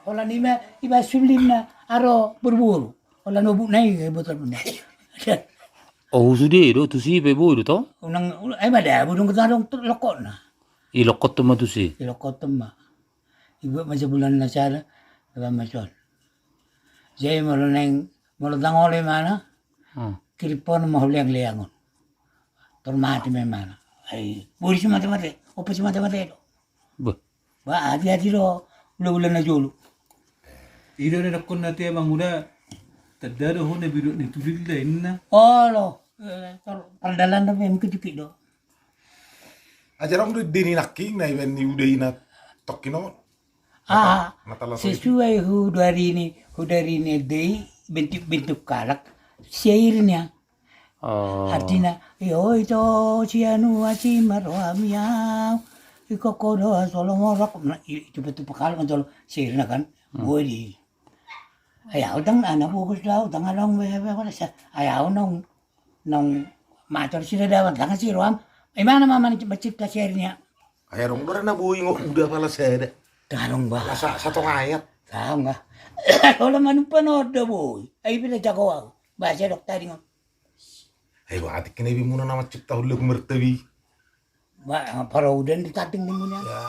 Ola iba sulim na aro berburu. Ola nobuk naik botol benda. Oh sudah do tu si bebo do to? Unang bada budung ketarong lokot na. Ilokot tu mah tu si. Lokot tema. Ibu macam bulan na cara macam. Jadi malu tangole mana? Kiripon mau liang-liangon. Tormati memang. Ay, buri si mata-mata. Opo si mata-mata itu. Ba, hati-hati lo. Bulan-bulan na julu. Ida na nakon natin emang udah tadada ho na biro ni Tulila inna. Oh lo. Perdalan na memang kecil do. Ajarang udah dini naking na iban ni udah ina tokino. Sesuai dari ini deh bentuk kalak syairnya. Artinya, yo itu cianu aci marwa miau. Iko kodo solo morak. Itu betul pekal kan solo syairnya kan. Bodi. Ayaw tang anak bukus daw tang along ayaw nong matur sila dapat tang si Roam. Mana mama mencipta syairnya? Ayarong udah na buing udah pala saya. Tarong ba? Satu ayat. Tahu nggak? Kalau mana panood dah boy. Ay pila jago ako. Bahasa dok tadi ngom. Ay wati kinabi muna nama cipta hulu mertawi. Ba paraudan ditating ni mo niya. Ya.